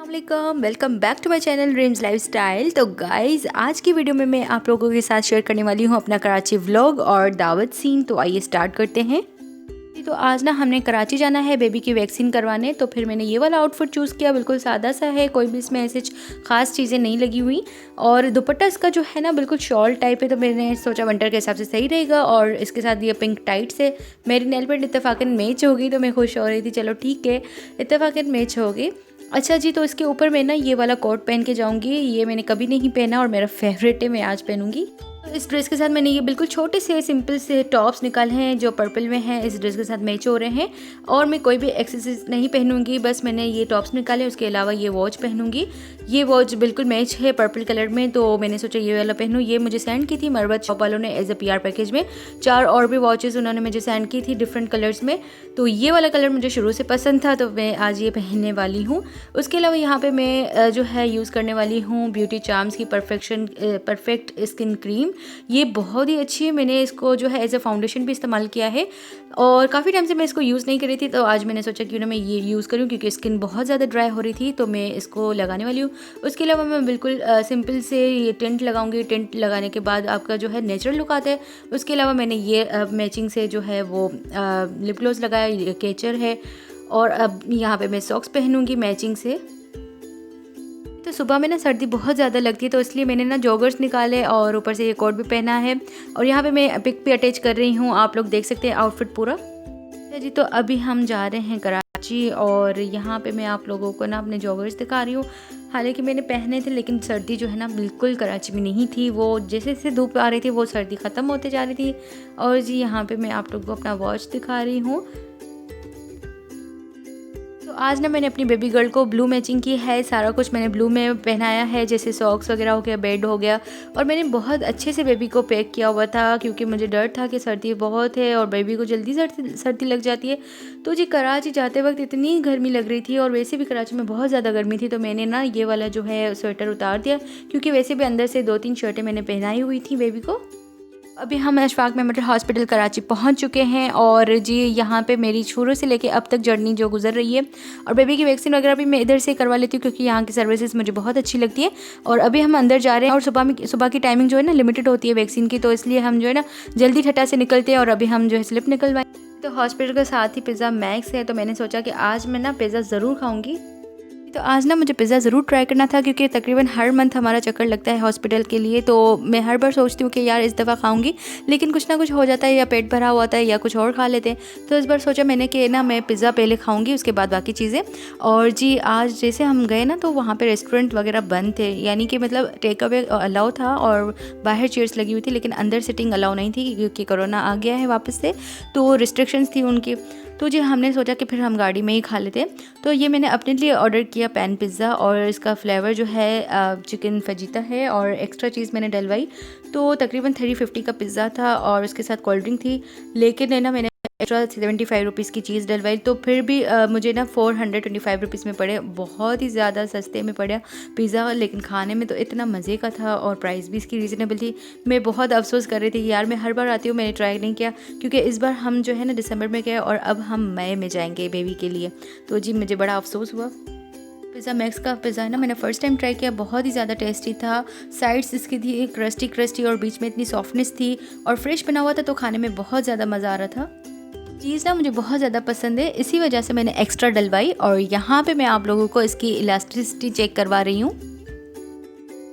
वालेकुम, welcome back to my channel dreams lifestyle. तो guys, आज की वीडियो में मैं आप लोगों के साथ शेयर करने वाली हूँ अपना कराची व्लॉग और दावत सीन। तो आइए स्टार्ट करते हैं। तो आज ना हमने कराची जाना है बेबी की वैक्सीन करवाने, तो फिर मैंने ये वाला आउटफिट चूज़ किया। बिल्कुल सादा सा है, कोई भी इसमें ऐसे ख़ास चीज़ें नहीं लगी हुई। और दुपट्टा इसका जो है ना बिल्कुल शॉल टाइप है, तो मैंने सोचा विंटर के हिसाब से सही रहेगा। और इसके साथ ये पिंक टाइट से मेरी नेल पेंट इत्तेफाकन मैच होगी, तो मैं खुश हो रही थी। चलो ठीक है, इत्तेफाकन मैच होगी। अच्छा जी, तो इसके ऊपर मैं ना ये वाला कोट पहन के जाऊंगी। ये मैंने कभी नहीं पहना और मेरा फेवरेट है, मैं आज पहनूंगी। तो इस ड्रेस के साथ मैंने ये बिल्कुल छोटे से सिंपल से टॉप्स निकाले हैं जो पर्पल में हैं, इस ड्रेस के साथ मैच हो रहे हैं। और मैं कोई भी एक्सेसरीज नहीं पहनूंगी, बस मैंने ये टॉप्स निकाले। उसके अलावा ये वॉच पहनूंगी। ये वॉच बिल्कुल मैच है पर्पल कलर में, तो मैंने सोचा ये वाला पहनूँ। ये मुझे सेंड की थी मरवत शॉप वालों ने एज अ PR पैकेज में। 4 और भी वॉचेस उन्होंने मुझे सेंड की थी डिफरेंट कलर्स में। तो ये वाला कलर मुझे शुरू से पसंद था, तो मैं आज ये पहनने वाली हूँ। उसके अलावा यहाँ पे मैं जो है यूज़ करने वाली हूँ ब्यूटी चार्म्स की परफेक्ट स्किन क्रीम। ये बहुत ही अच्छी है। मैंने इसको जो है एज अ फाउंडेशन भी इस्तेमाल किया है और काफ़ी टाइम से मैं इसको यूज़ नहीं कर रही थी, तो आज मैंने सोचा क्यों ना मैं ये यूज़ करूँ, क्योंकि स्किन बहुत ज़्यादा ड्राई हो रही थी, तो मैं इसको लगाने वाली हूँ। उसके अलावा मैं बिल्कुल सिंपल से ये टिंट लगाऊंगी। टिंट लगाने के बाद आपका जो है नेचुरल लुक आता है। उसके अलावा मैंने ये मैचिंग से जो है वो लिप ग्लोस लगाया, ये केचर है। और अब यहाँ पे मैं सॉक्स पहनूंगी मैचिंग से। तो सुबह में ना सर्दी बहुत ज़्यादा लगती है, तो इसलिए मैंने ना जॉगर्स निकाले और ऊपर से ये कोट भी पहना है। और यहाँ पे मैं पिक भी अटैच कर रही हूँ, आप लोग देख सकते हैं आउटफिट पूरा जी। तो अभी हम जा रहे हैं कराची और यहाँ पे मैं आप लोगों को ना अपने जॉगर्स दिखा रही हूँ। हालांकि मैंने पहने थे, लेकिन सर्दी जो है ना बिल्कुल कराची में नहीं थी। वो जैसे जैसे धूप आ रही थी वो सर्दी ख़त्म होते जा रही थी। और जी यहाँ पे मैं आप लोगों को अपना वॉच दिखा रही हूँ। तो आज ना मैंने अपनी बेबी गर्ल को ब्लू मैचिंग की है। सारा कुछ मैंने ब्लू में पहनाया है, जैसे सॉक्स वगैरह हो गया, बेड हो गया। और मैंने बहुत अच्छे से बेबी को पैक किया हुआ था, क्योंकि मुझे डर था कि सर्दी बहुत है और बेबी को जल्दी सर्दी लग जाती है। तो जी कराची जाते वक्त इतनी गर्मी लग रही थी, और वैसे भी कराची में बहुत ज़्यादा गर्मी थी, तो मैंने ना ये वाला जो है स्वेटर उतार दिया, क्योंकि वैसे भी अंदर से 2-3 शर्टें मैंने पहनाई हुई थी बेबी को। अभी हम अशफाक मेमोरियल हॉस्पिटल कराची पहुंच चुके हैं। और जी यहाँ पे मेरी शुरू से लेके अब तक जर्नी जो गुजर रही है, और बेबी की वैक्सीन वगैरह भी मैं इधर से करवा लेती हूँ, क्योंकि यहाँ की सर्विसेज मुझे बहुत अच्छी लगती है। और अभी हम अंदर जा रहे हैं, और सुबह की टाइमिंग जो है ना लिमिटेड होती है वैक्सीन की, तो इसलिए हम जो है ना जल्दी ठटा से निकलते हैं। और अभी हम जो है स्लिप निकलवाएं। तो हॉस्पिटल के साथ ही पिज़्ज़ा मैक्स है, तो मैंने सोचा कि आज मैं ना पिज़्ज़ा ज़रूर खाऊँगी। तो आज ना मुझे पिज़्ज़ा ज़रूर ट्राई करना था, क्योंकि तकरीबन हर मंथ हमारा चक्कर लगता है हॉस्पिटल के लिए। तो मैं हर बार सोचती हूँ कि यार इस दफ़ा खाऊंगी, लेकिन कुछ ना कुछ हो जाता है, या पेट भरा हुआ होता है या कुछ और खा लेते हैं। तो इस बार सोचा मैंने कि ना मैं पिज़्ज़ा पहले खाऊंगी, उसके बाद बाकी चीज़ें। और जी आज जैसे हम गए ना, तो वहाँ पर रेस्टोरेंट वगैरह बंद थे, यानी कि मतलब टेक अवे अलाउ था और बाहर चेयर्स लगी हुई थी, लेकिन अंदर सिटिंग अलाउ नहीं थी, क्योंकि कोरोना आ गया है वापस से, तो रिस्ट्रिक्शंस थी उनकी। तो जी हमने सोचा कि फिर हम गाड़ी में ही खा लेते। तो ये मैंने अपने लिए ऑर्डर किया पैन पिज़्ज़ा, और इसका फ्लेवर जो है चिकन फजीता है, और एक्स्ट्रा चीज़ मैंने डलवाई। तो तकरीबन 350 का पिज़्ज़ा था, और उसके साथ कोल्ड ड्रिंक थी। लेकिन है ना मैंने एक्स्ट्रा 75 रुपीज़ की चीज़ डलवाई, तो फिर भी मुझे ना 425 रुपीज़ में पड़े। बहुत ही ज़्यादा सस्ते में पड़ा पिज़्ज़ा, लेकिन खाने में तो इतना मज़े का था, और प्राइस भी इसकी रीज़नेबल थी। मैं बहुत अफसोस कर रही थी कि यार मैं हर बार आती हूँ, मैंने ट्राई नहीं किया, क्योंकि इस बार हम जो है ना दिसंबर में गए, और अब हम मई में जाएंगे बेबी के लिए। तो जी मुझे बड़ा अफसोस हुआ। पिज़्ज़ा मैक्स का पिज़्ज़ा है ना मैंने फ़र्स्ट टाइम ट्राई किया, बहुत ही ज़्यादा टेस्टी था। साइड्स इसकी थी क्रस्टी और बीच में इतनी सॉफ्टनेस थी, और फ्रेश बना हुआ था, तो खाने में बहुत ज़्यादा मज़ा आ रहा था। चीज़ ना मुझे बहुत ज़्यादा पसंद है, इसी वजह से मैंने एक्स्ट्रा डलवाई। और यहाँ पे मैं आप लोगों को इसकी इलास्टिसिटी चेक करवा रही हूँ।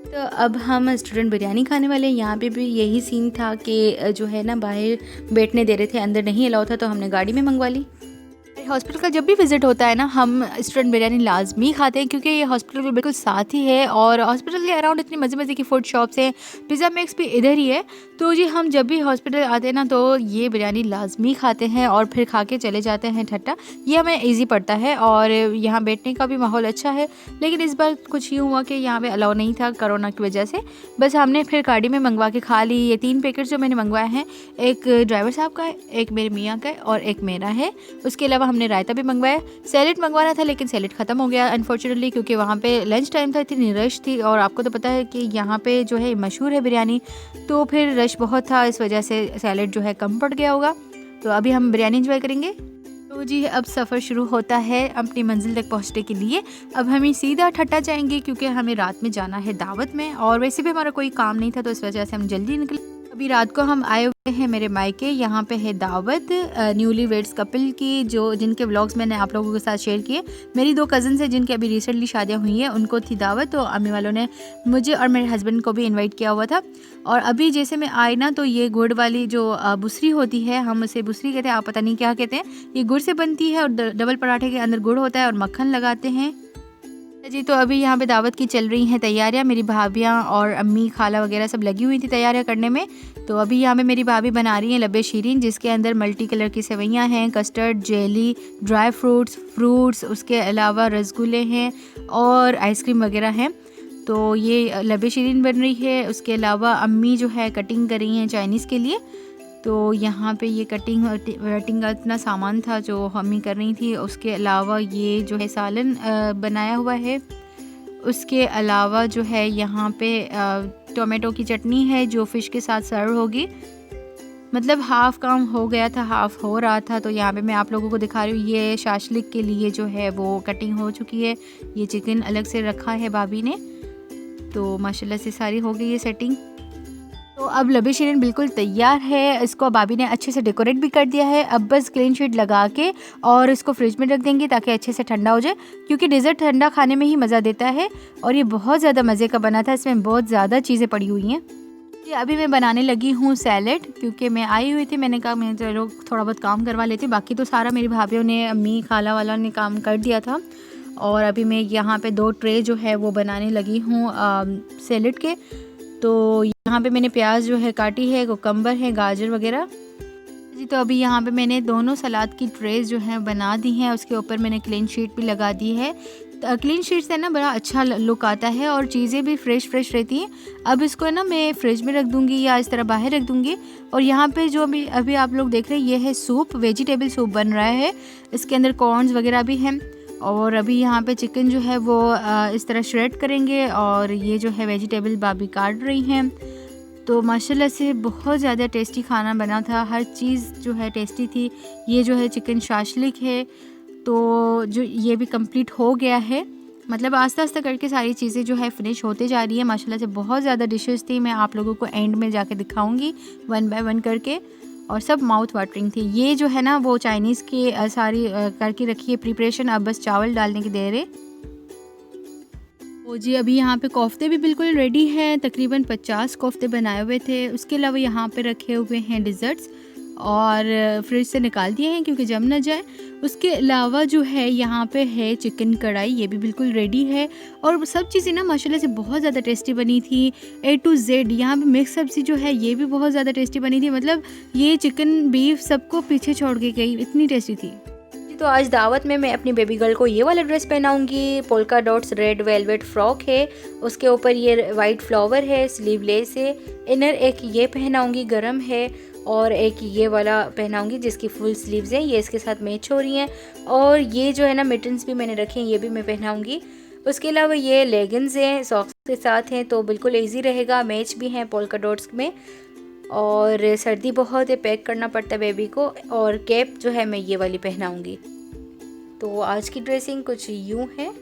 तो अब हम स्टूडेंट बिरयानी खाने वाले हैं। यहाँ पे भी यही सीन था कि जो है ना बाहर बैठने दे रहे थे, अंदर नहीं अलाउ था, तो हमने गाड़ी में मंगवा ली। हॉस्पिटल का जब भी विज़िट होता है ना, हम स्टूडेंट बिरयानी लाजमी खाते हैं, क्योंकि ये हॉस्पिटल के बिल्कुल साथ ही है, और हॉस्पिटल के अराउंड इतनी मज़े मज़े की फूड शॉप्स हैं। पिज़्ज़ा मैक्स भी इधर ही है। तो जी हम जब भी हॉस्पिटल आते हैं ना, तो ये बिरयानी लाजमी खाते हैं, और फिर खा के चले जाते हैं ठट्टा। ये हमें ईजी पड़ता है, और यहाँ बैठने का भी माहौल अच्छा है। लेकिन इस बार कुछ यूँ हुआ कि यहाँ पे अलाउ नहीं था कोरोना की वजह से। बस हमने फिर गाड़ी में मंगवा के खा ली। ये 3 पैकेट जो मैंने मंगवाए हैं, एक ड्राइवर साहब का है, एक मेरे मियाँ का है, और एक मेरा है। उसके अलावा हमने रायता भी मंगवाया। सैलेड मंगवाना था, लेकिन सैलेड ख़त्म हो गया अनफॉर्चुनेटली, क्योंकि वहाँ पे लंच टाइम था, इतनी रश थी, और आपको तो पता है कि यहाँ पे जो है मशहूर है बिरयानी, तो फिर रश बहुत था, इस वजह से सैलेड जो है कम पड़ गया होगा। तो अभी हम बिरयानी एंजॉय करेंगे। तो जी अब सफ़र शुरू होता है अपनी मंजिल तक पहुंचने के लिए। अब हमें सीधा ठट्टा जाएंगे क्योंकि हमें रात में जाना है दावत में, और वैसे भी हमारा कोई काम नहीं था तो इस वजह से हम जल्दी निकले। अभी रात को हम आए हुए हैं मेरे मायके, यहाँ पे है दावत न्यूली वेड्स कपल की, जो जिनके व्लॉग्स मैंने आप लोगों के साथ शेयर किए। मेरी 2 कज़न्स हैं जिनकी अभी रिसेंटली शादियाँ हुई हैं, उनको थी दावत, तो अम्मी वालों ने मुझे और मेरे हस्बैंड को भी इनवाइट किया हुआ था। और अभी जैसे मैं आई ना, तो ये गुड़ वाली जो बुसरी होती है, हम उसे बुसरी कहते हैं, आप पता नहीं क्या कहते हैं, ये गुड़ से बनती है और डबल पराठे के अंदर गुड़ होता है और मक्खन लगाते हैं जी। तो अभी यहाँ पे दावत की चल रही हैं तैयारियाँ, मेरी भाभियाँ और अम्मी खाला वगैरह सब लगी हुई थी तैयारियाँ करने में। तो अभी यहाँ पे मेरी भाभी बना रही हैं लब्बे शीरीन, जिसके अंदर मल्टी कलर की सेवइयाँ हैं, कस्टर्ड, जेली, ड्राई फ्रूट्स, उसके अलावा रसगुल्ले हैं और आइसक्रीम वगैरह हैं। तो ये लब्बे शीरीन बन रही है। उसके अलावा अम्मी जो है कटिंग कर रही हैं चाइनीज़ के लिए। तो यहाँ पे ये कटिंग का इतना सामान था जो मम्मी कर रही थी। उसके अलावा ये जो है सालन बनाया हुआ है। उसके अलावा जो है यहाँ पे टोमेटो की चटनी है जो फ़िश के साथ सर्व होगी। मतलब हाफ़ काम हो गया था, हाफ़ हो रहा था। तो यहाँ पे मैं आप लोगों को दिखा रही हूँ, ये शाशलिक के लिए जो है वो कटिंग हो चुकी है। ये चिकन अलग से रखा है भाभी ने। तो माशाल्लाह से सारी हो गई है सेटिंग। तो अब लबे शीरीन बिल्कुल तैयार है। इसको भाभी ने अच्छे से डेकोरेट भी कर दिया है। अब बस क्लीन शीट लगा के और इसको फ्रिज में रख देंगे ताकि अच्छे से ठंडा हो जाए, क्योंकि डेज़र्ट ठंडा खाने में ही मज़ा देता है। और ये बहुत ज़्यादा मज़े का बना था, इसमें बहुत ज़्यादा चीज़ें पड़ी हुई हैं। ये अभी मैं बनाने लगी हूँ सैलेड, क्योंकि मैं आई हुई थी, मैंने कहा मैं चलो थोड़ा बहुत काम करवा लेती। बाकी तो सारा मेरी भाभीयों ने, अम्मी खाला वाला ने काम कर दिया था। और अभी मैं यहाँ पे 2 ट्रे जो है वो बनाने लगी हूँ सैलेड के। तो यहाँ पे मैंने प्याज जो है काटी है, कुकम्बर है, गाजर वगैरह जी। तो अभी यहाँ पे मैंने दोनों सलाद की ट्रेज जो है बना दी हैं। उसके ऊपर मैंने क्लीन शीट भी लगा दी है। तो क्लीन शीट से ना बड़ा अच्छा लुक आता है और चीज़ें भी फ्रेश रहती हैं। अब इसको ना मैं फ्रिज में रख दूँगी या इस तरह बाहर रख दूँगी। और यहाँ पे जो अभी आप लोग देख रहे हैं, ये है सूप, वेजिटेबल सूप बन रहा है। इसके अंदर कॉर्न्स वगैरह भी हैं। और अभी यहाँ पे चिकन जो है वो इस तरह श्रेड करेंगे, और ये जो है वेजिटेबल भाभी काट रही हैं। तो माशाल्लाह से बहुत ज़्यादा टेस्टी खाना बना था, हर चीज़ जो है टेस्टी थी। ये जो है चिकन शाशलिक है, तो जो ये भी कंप्लीट हो गया है। मतलब आस्ता आस्ता करके सारी चीज़ें जो है फिनिश होते जा रही है। माशाल्लाह से बहुत ज़्यादा डिशेस थी, मैं आप लोगों को एंड में जाके दिखाऊंगी 1 बाय 1 करके, और सब माउथ वाटरिंग थी। ये जो है ना वो चाइनीज़ की सारी करके रखी है प्रिपरेशन, अब बस चावल डालने की देर है। तो जी अभी यहाँ पे कोफ्ते भी बिल्कुल रेडी हैं, तकरीबन 50 कोफ्ते बनाए हुए थे। उसके अलावा यहाँ पे रखे हुए हैं डिज़र्ट्स, और फ्रिज से निकाल दिए हैं क्योंकि जम ना जाए। उसके अलावा जो है यहाँ पे है चिकन कढ़ाई, ये भी बिल्कुल रेडी है। और सब चीज़ें ना माशाल्लाह से बहुत ज़्यादा टेस्टी बनी थी, A to Z। यहाँ पे मिक्स सब्ज़ी जो है ये भी बहुत ज़्यादा टेस्टी बनी थी। मतलब ये चिकन बीफ सबको पीछे छोड़ के गई, इतनी टेस्टी थी। तो आज दावत में मैं अपनी बेबी गर्ल को ये वाला ड्रेस पहनाऊंगी। Polka dots red velvet frock है, उसके ऊपर ये वाइट फ्लावर है, स्लीवलेस है। इनर एक ये पहनाऊंगी, गरम है। और एक ये वाला पहनाऊंगी जिसकी फुल स्लीव्स हैं, ये इसके साथ मैच हो रही हैं। और ये जो है ना मिटन्स भी मैंने रखे हैं, ये भी मैं पहनाऊंगी। उसके अलावा ये लेगिंग्स हैं, सॉक्स के साथ हैं, तो बिल्कुल ईजी रहेगा, मैच भी हैं पोल्का डॉट्स में। और सर्दी बहुत है, पैक करना पड़ता है बेबी को। और कैप जो है मैं ये वाली पहनाऊंगी। तो आज की ड्रेसिंग कुछ यूँ है, यहाँ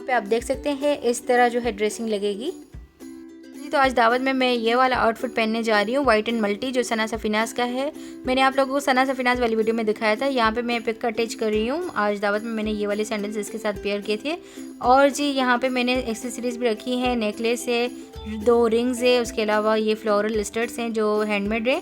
पे आप देख सकते हैं इस तरह जो है ड्रेसिंग लगेगी। तो आज दावत में मैं ये वाला आउटफिट पहनने जा रही हूँ, वाइट एंड मल्टी, जो सना सफीनाज का है। मैंने आप लोगों को सना सफीनाज वाली वीडियो में दिखाया था। यहाँ पे मैं पिक अटैच कर रही हूँ। आज दावत में मैंने ये वाले सैंडल्स इसके साथ पेयर किए थे। और जी यहाँ पे मैंने एक्सेसरीज भी रखी हैं, नेकलेस है, 2 रिंग्स है, उसके अलावा ये फ्लोरल स्टड्स हैं जो हैंडमेड है।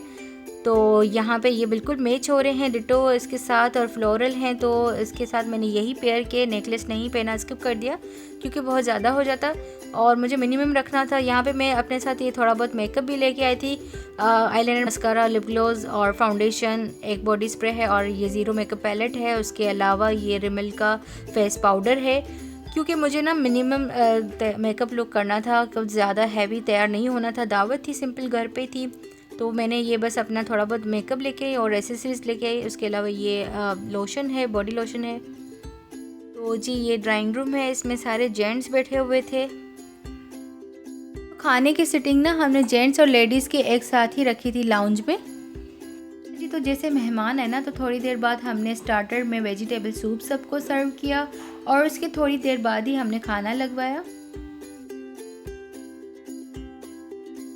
तो यहाँ पे ये बिल्कुल मैच हो रहे हैं डिटो इसके साथ, और फ्लोरल हैं, तो इसके साथ मैंने यही पेयर किए। नेकलेस नहीं पहना, स्किप कर दिया क्योंकि बहुत ज़्यादा हो जाता और मुझे मिनिमम रखना था। यहाँ पे मैं अपने साथ ये थोड़ा बहुत मेकअप भी लेके आई थी, आईलाइनर, मस्कारा, लिप ग्लोज और फाउंडेशन, एक बॉडी स्प्रे है, और ये ज़ीरो मेकअप पैलेट है। उसके अलावा ये रिमिल का फेस पाउडर है, क्योंकि मुझे ना मिनिमम मेकअप लुक करना था, कुछ ज़्यादा हैवी तैयार नहीं होना था। दावत थी, सिंपल घर पे थी, तो मैंने ये बस अपना थोड़ा बहुत मेकअप लेके आई और एसेसरीज लेके आई। उसके अलावा ये लोशन है, बॉडी लोशन है। तो जी ये ड्राइंग रूम है, इसमें सारे जेंट्स बैठे हुए थे। खाने की सिटिंग ना हमने जेंट्स और लेडीज़ के एक साथ ही रखी थी लाउंज में। जी तो जैसे मेहमान है ना, तो थोड़ी देर बाद हमने स्टार्टर में वेजिटेबल सूप सबको सर्व किया और उसके थोड़ी देर बाद ही हमने खाना लगवाया।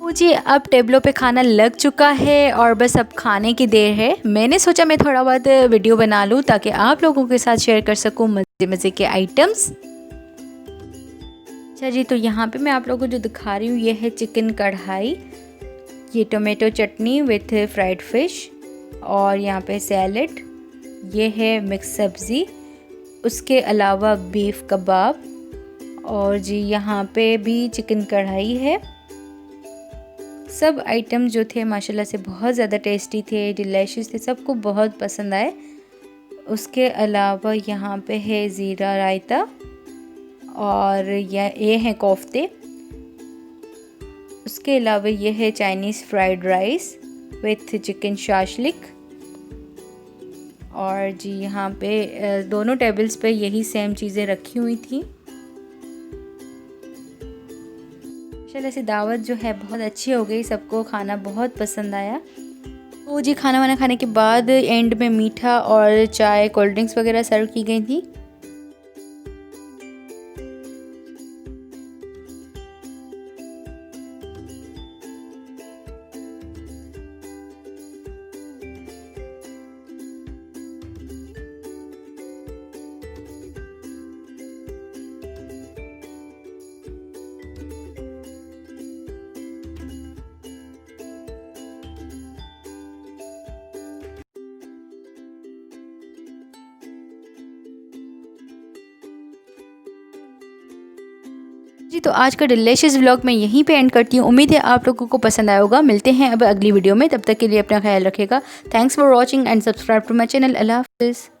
जी अब टेबलों पे खाना लग चुका है और बस अब खाने की देर है। मैंने सोचा मैं थोड़ा बहुत वीडियो बना लूँ ताकि आप लोगों के साथ शेयर कर सकूँ मज़े मज़े के आइटम्स। अच्छा जी, तो यहाँ पे मैं आप लोगों को जो दिखा रही हूँ ये है चिकन कढ़ाई, ये tomato chutney with fried fish और यहाँ पे सैलेड, ये है मिक्स सब्ज़ी, उसके अलावा बीफ कबाब और जी यहाँ पे भी चिकन कढ़ाई है। सब आइटम जो थे माशाल्लाह से बहुत ज़्यादा टेस्टी थे, डिलीशियस थे, सबको बहुत पसंद आए। उसके अलावा यहाँ पे है ज़ीरा रायता और ये हैं कोफ्ते। उसके अलावा ये है Chinese fried rice with chicken shashlik और जी यहाँ पे दोनों टेबल्स पे यही सेम चीज़ें रखी हुई थी। माशाल्लाह से दावत जो है बहुत अच्छी हो गई, सबको खाना बहुत पसंद आया। तो जी खाना वाना खाने के बाद एंड में मीठा और चाय कोल्ड ड्रिंक्स वगैरह सर्व की गई थी। जी तो आज का डिलीशियस व्लॉग मैं यहीं पे एंड करती हूँ। उम्मीद है आप लोगों को पसंद आया होगा। मिलते हैं अब अगली वीडियो में, तब तक के लिए अपना ख्याल रखिएगा। Thanks for watching and subscribe to my channel. अल्लाह हाफिज़।